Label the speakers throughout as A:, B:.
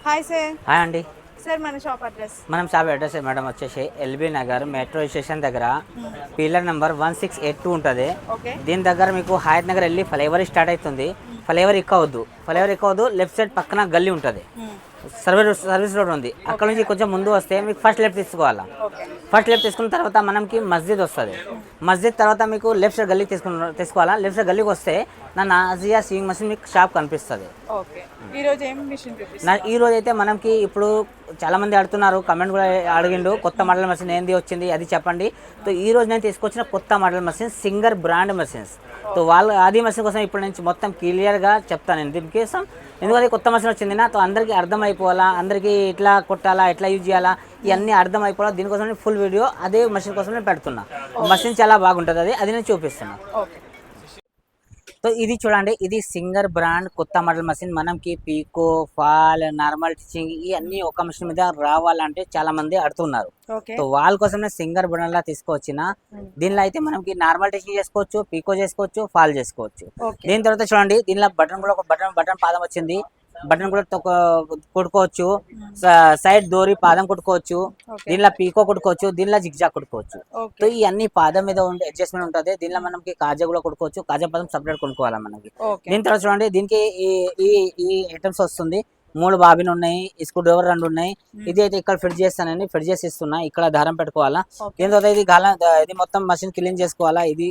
A: Hi sir.
B: Hi అండి.
A: Sir మన shop address.
B: మనం షాప్ అడ్రస్ మేడం వచ్చేసి ఎల్బీ నగర్ మెట్రో స్టేషన్ దగ్గర పిల్లర్ నెంబర్ 1682 ఉంటుంది. దీని దగ్గర మీకు హయత్ నగర్ వెళ్ళి ఫ్లైఓవర్ స్టార్ట్ అవుతుంది. ఫ్లైఓవర్ ఎక్కవద్దు లెఫ్ట్ సైడ్ పక్కన గల్లీ ఉంటుంది. సర్వీస్ రోడ్ ఉంది. అక్కడ నుంచి కొంచెం ముందు వస్తే మీకు ఫస్ట్ లెఫ్ట్ తీసుకోవాలా. ఫస్ట్ లెఫ్ట్ తీసుకున్న తర్వాత మనకి మస్జిద్ వస్తుంది. మస్జిద్ తర్వాత మీకు లెఫ్ట్ సైడ్ గల్లీ తీసుకోవాలా. లెఫ్ట్ సైడ్ గల్లీకి వస్తే నా నాజియా సీయింగ్ మెషిన్ మీకు షాప్ కనిపిస్తుంది. ఈ రోజు అయితే మనకి ఇప్పుడు చాలా మంది అడుగుతున్నారు, కమెంట్ కూడా అడిగిండు, కొత్త మోడల్ మెషిన్ ఏంది వచ్చింది అది చెప్పండి. సో ఈ రోజు నేను తీసుకొచ్చిన కొత్త model machine singer brand machines. So వాళ్ళు అది మెషిన్ కోసం ఇప్పుడు నుంచి మొత్తం క్లియర్గా చెప్తాను నేను దీనికోసం. ఎందుకంటే కొత్త మెషిన్ వచ్చింది నా, తో అందరికీ అర్థం అయిపోవాలా, అందరికీ ఎట్లా కొట్టాలా, ఎట్లా యూజ్ చేయాలా ఇవన్నీ అర్థం అయిపోవాలా. దీనికోసం నేను ఫుల్ వీడియో అదే మెషిన్ కోసం నేను పెడుతున్నా. మెషిన్ చాలా బాగుంటుంది, అది నేను చూపిస్తున్నా. సో ఇది చూడండి, ఇది సింగర్ బ్రాండ్ కొత్త మోడల్ మెషిన్. మనకి పీకో, ఫాల్, నార్మల్ టీచింగ్ ఇవన్నీ ఒక మెషిన్ మీద రావాలంటే చాలా మంది అడుగుతున్నారు. సో వాళ్ళ కోసమే సింగర్ బ్రాండ్ లా తీసుకొచ్చిన. దీనిలో అయితే మనకి నార్మల్ టీచింగ్ చేసుకోవచ్చు, పీకో చేసుకోవచ్చు, ఫాల్ చేసుకోవచ్చు. దీని తర్వాత చూడండి, దీనిలో బటన్ కూడా ఒక బటన్ పాదం వచ్చింది. బటన్ కూడా కుట్టుకోవచ్చు, సైడ్ డోరీ పాదం కుట్టుకోవచ్చు, దీనిలో పీకో కుట్టుకోవచ్చు, దీనిలో జిగ్జా కుట్టుకోవచ్చు. సో ఈ అన్ని పాదం మీద ఉండే అడ్జస్ట్మెంట్ ఉంటుంది. దీనిలో మనకి కాజా కూడా కుట్టుకోవచ్చు, కాజా పాదం సపరేట్ కొనుక్కోవాలి మనకి. దీని తర్వాత చూడండి, దీనికి ఈ ఐటమ్స్ వస్తుంది. 3 బాబిన్ ఉన్నాయి, స్క్రూ డ్రైవర్ 2 ఉన్నాయి. ఇది అయితే ఇక్కడ ఫిట్ చేస్తానండి, ఫిట్ చేసి ఇస్తున్నా. ఇక్కడ దారం పెట్టుకోవాలా. దీని తర్వాత ఇది మొత్తం మషిన్ క్లీన్ చేసుకోవాలా. ఇది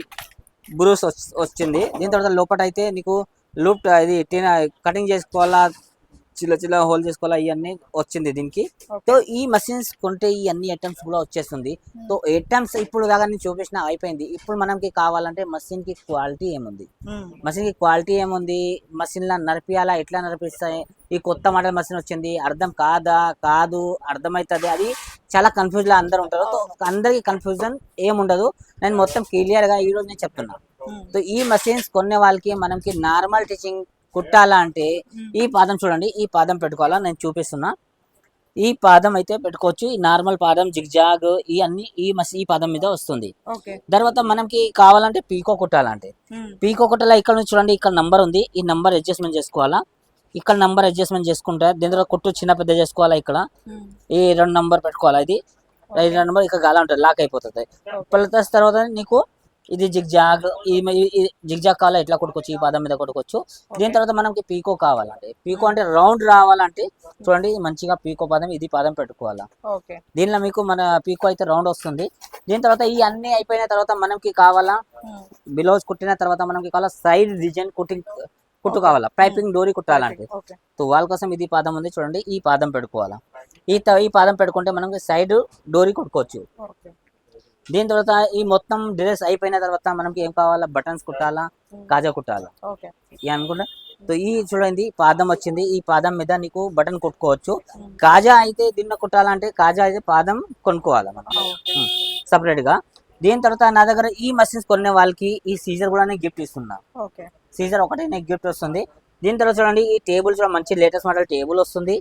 B: బ్రూస్ వచ్చింది. దీని తర్వాత లోపల అయితే నీకు లూప్ ఇది కటింగ్ చేసుకోవాలా, చిల్ల హోల్ చేసుకోవాలా, ఇవన్నీ వచ్చింది దీనికి. సో ఈ మషిన్స్ కొంటే ఈ అన్ని ఐటమ్స్ కూడా వచ్చేస్తుంది. సో ఐటమ్స్ ఇప్పుడు దాకా నేను చూపించిన అయిపోయింది. ఇప్పుడు మనకి కావాలంటే మషిన్ కి క్వాలిటీ ఏముంది, మషిన్ లా నడిపియాలా, ఎట్లా నడిపిస్తాయి, ఈ కొత్త మోడల్ మషిన్ వచ్చింది, అర్థం కాదు అర్థమవుతుంది, అది చాలా కన్ఫ్యూజ్ లా అందరు ఉంటారు. సో అందరికి కన్ఫ్యూజన్ ఏముండదు, నేను మొత్తం క్లియర్ గా ఈ రోజు నేను చెప్తున్నా. సో ఈ మషిన్స్ కొనే వాళ్ళకి మనకి నార్మల్ టీచింగ్ కుట్టాలా అంటే ఈ పాదం చూడండి, ఈ పాదం పెట్టుకోవాలా, నేను చూపిస్తున్నా. ఈ పాదం అయితే పెట్టుకోవచ్చు. ఈ నార్మల్ పాదం, జిగ్జాగ్ ఇవన్నీ ఈ పాదం మీద వస్తుంది. తర్వాత మనకి కావాలంటే పీకో కుట్టాలంటే పీకో కుట్టాలా. ఇక్కడ నుంచి చూడండి, ఇక్కడ నంబర్ ఉంది, ఈ నంబర్ అడ్జస్ట్మెంట్ చేసుకోవాలా. ఇక్కడ నంబర్ అడ్జస్ట్మెంట్ చేసుకుంటే దీంట్లో కుట్టు చిన్న పెద్ద చేసుకోవాలా. ఇక్కడ ఈ 2 నంబర్ పెట్టుకోవాలా. ఇది 2 నంబర్ ఇక్కడ గాలా ఉంటుంది, లాక్ అయిపోతుంది. ప్లస్ తర్వాత నీకు ఇది జిగ్జాగ్, జిగ్జాగ్ కావాలా ఎట్లా కొట్టుకోవచ్చు, ఈ పాదం మీద కొట్టుకోవచ్చు. దీని తర్వాత మనకి పీకో కావాలంటే, పీకో అంటే రౌండ్ రావాలంటే చూడండి, మంచిగా పీకో పాదం ఇది పాదం పెట్టుకోవాలా. దీనిలో మీకు మన పీకో అయితే రౌండ్ వస్తుంది. దీని తర్వాత ఈ అన్ని అయిపోయిన తర్వాత మనకి కావాలా బ్లౌజ్ కుట్టిన తర్వాత మనకి కావాలా సైడ్ డిజైన్ కుట్టు కావాలా, పైపింగ్ డోరీ కుట్టాలంటే. సో వాళ్ళ కోసం ఇది పాదం ఉంది చూడండి, ఈ పాదం పెట్టుకోవాలా. ఈ పాదం పెట్టుకుంటే మనకి సైడ్ డోరీ కుట్టుకోవచ్చు. దీని తర్వాత ఈ మొత్తం డ్రెస్ అయిపోయిన తర్వాత మనకి ఏం కావాలా, బటన్స్ కుట్టాలా, కాజా కుట్టాలా అనుకుంటా. సో ఈ చూడండి పాదం వచ్చింది, ఈ పాదం మీద నీకు బటన్ కుట్టుకోవచ్చు. కాజా అయితే దీన్ని కుట్టాలంటే కాజా అయితే పాదం కొనుక్కోవాలా మనం సపరేట్ గా. దీని తర్వాత నా దగ్గర ఈ మషిన్స్ కొనే వాళ్ళకి ఈ సీజర్ కూడా నేను గిఫ్ట్ ఇస్తున్నా. సీజర్ ఒకటే నీకు గిఫ్ట్ వస్తుంది. దీని తర్వాత చూడండి, ఈ టేబుల్ చూడండి, మంచి లేటెస్ట్ మోడల్ టేబుల్ వస్తుంది.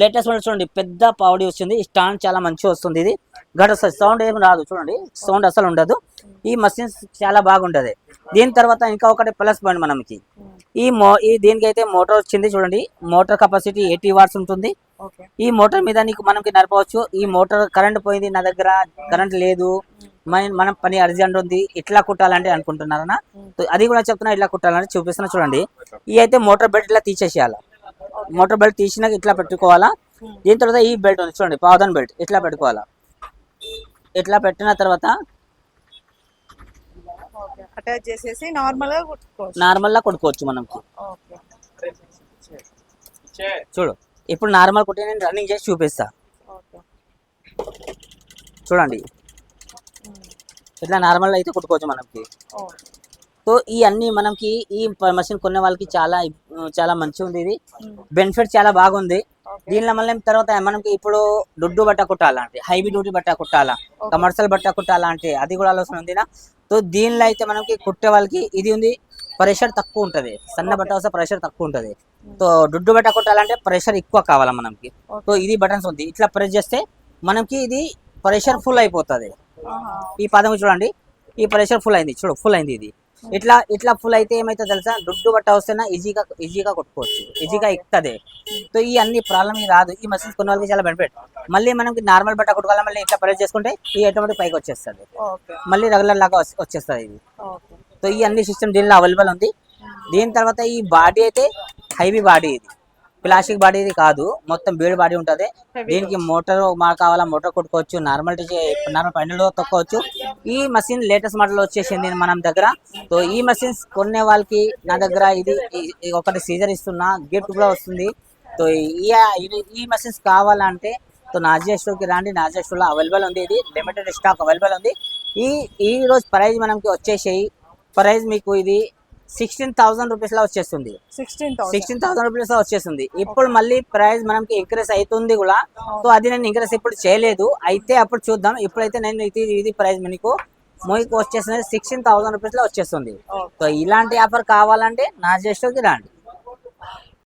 B: లేటెస్ట్ మోడల్ చూడండి, పెద్ద పావడి వస్తుంది, స్టాండ్ చాలా మంచిగా వస్తుంది. ఇది గడ్ వస్తుంది, సౌండ్ ఏమి రాదు చూడండి, సౌండ్ అసలు ఉండదు. ఈ మషిన్స్ చాలా బాగుంటది. దీని తర్వాత ఇంకా ఒకటి ప్లస్ పాయింట్ మనకి దీనికి అయితే మోటార్ వచ్చింది చూడండి. మోటార్ కెపాసిటీ 80 వాట్స్ ఉంటుంది. ఈ మోటార్ మీద మనకి నడపవచ్చు. ఈ మోటార్ కరెంట్ పోయింది, నా దగ్గర కరెంట్ లేదు, మనం పని అర్జెంట్ ఉంది, ఇట్లా కుట్టాలంటే అనుకుంటున్నారనా, అది కూడా చెప్తున్నా. ఇట్లా కుట్టాలంటే చూపిస్తున్నా చూడండి. ఈ అయితే మోటార్ బెల్ట్ ఇట్లా తీసేసేయాలి. మోటార్ బెల్ట్ తీసినాక ఇట్లా పెట్టుకోవాలా. దీని తర్వాత ఈ బెల్ట్ ఉంది చూడండి, పావదన్ బెల్ట్ ఇట్లా పెట్టుకోవాలా. ఇట్లా పెట్టిన తర్వాత
A: అటాచ్ చేసేసి నార్మల్ గా
B: కుట్టుకోవచ్చు మనకి. చూడు, ఇప్పుడు నార్మల్ కుట్టి నేను రన్నింగ్ చేసి చూపిస్తా చూడండి. ఇట్లా నార్మల్ అయితే కుట్టుకోవచ్చు మనకి. సో ఈ అన్ని మనకి ఈ మషిన్ కొనే వాళ్ళకి చాలా మంచిగా ఉంది. ఇది బెనిఫిట్ చాలా బాగుంది. దీనిలో మళ్ళీ తర్వాత మనకి ఇప్పుడు దుడ్డు బట్ట కుట్టాలంటే, హైవీ డ్యూటీ బట్ట కుట్టాలా, కమర్షియల్ బట్ట కుట్టాలంటే అది కూడా ఆలోచన ఉందినా. సో దీనిలో అయితే మనకి కుట్టే వాళ్ళకి ఇది ఉంది, ప్రెషర్ తక్కువ ఉంటుంది. సన్న బట్ట వస్తే ప్రెషర్ తక్కువ ఉంటుంది. సో దుడ్డు బట్ట కుట్టాలంటే ప్రెషర్ ఎక్కువ కావాలా మనకి. సో ఇది బటన్స్ ఉంది, ఇట్లా ప్రెస్ చేస్తే మనకి ఇది ప్రెషర్ ఫుల్ అయిపోతుంది. ఈ పదం చూడండి, ఈ ప్రెషర్ ఫుల్ అయింది, ఫుల్ అయింది. ఇది ఇట్లా ఇట్లా ఫుల్ అయితే ఏమైతే తెలుసా, దుడ్డు బట్ట వస్తేనా ఈజీగా కొట్టుకోవచ్చు, ఈజీగా ఎక్కుతుంది. సో ఈ అన్ని ప్రాబ్లమ్ రాదు. ఈ మసీన్స్ కొన్ని వాళ్ళకి చాలా బెనిఫిట్. మళ్ళీ మనకి నార్మల్ బట్ట కొట్టుకోవాలి, మళ్ళీ ఇట్లా ప్రెస్ చేసుకుంటే ఈ ఆటోమేటిక్ పైకి వచ్చేస్తుంది, మళ్ళీ రెగ్యులర్ లాగా వచ్చేస్తుంది ఇది. సో ఈ అన్ని సిస్టమ్ దీనిలో అవైలబుల్ ఉంది. దీని తర్వాత ఈ బాడీ అయితే హైవీ బాడీ, ఇది ప్లాస్టిక్ బాడీ ఇది కాదు, మొత్తం బీడ్ బాడీ ఉంటుంది. దీనికి మోటార్ కావాలా మోటార్ కొట్టుకోవచ్చు, నార్మల్ పైన తొక్కవచ్చు. ఈ మషిన్ లేటెస్ట్ మోడల్ వచ్చేసింది మనం దగ్గర. సో ఈ మషిన్స్ కొనే వాళ్ళకి నా దగ్గర ఇది ఒకటి సీజర్ ఇస్తున్నా, గిఫ్ట్ కూడా వస్తుంది. సో ఈ మషిన్స్ కావాలంటే సో నాజియా స్టోర్కి రండి, నాజియా స్టోర్లో అవైలబుల్ ఉంది. ఇది లిమిటెడ్ స్టాక్ అవైలబుల్ ఉంది. ఈ రోజు ప్రైస్ మనకి వచ్చేసేయి, ప్రైస్ మీకు ఇది 16,000 రూపీస్ లా వచ్చేస్తుంది. 16,000 రూపీస్ లా వచ్చేస్తుంది. ఇప్పుడు మళ్ళీ ప్రైస్ మనకి ఇంక్రీస్ అవుతుంది కూడా. సో అది నేను ఇంక్రీస్ ఇప్పుడు చేయలేదు, అయితే అప్పుడు చూద్దాం. ఇప్పుడైతే నేను ఇది ప్రైస్ మీకు వచ్చేస్తుంది 16,000 రూపీస్ లో వచ్చేస్తుంది. సో ఇలాంటి ఆఫర్ కావాలంటే నా జస్ట్కి రండి.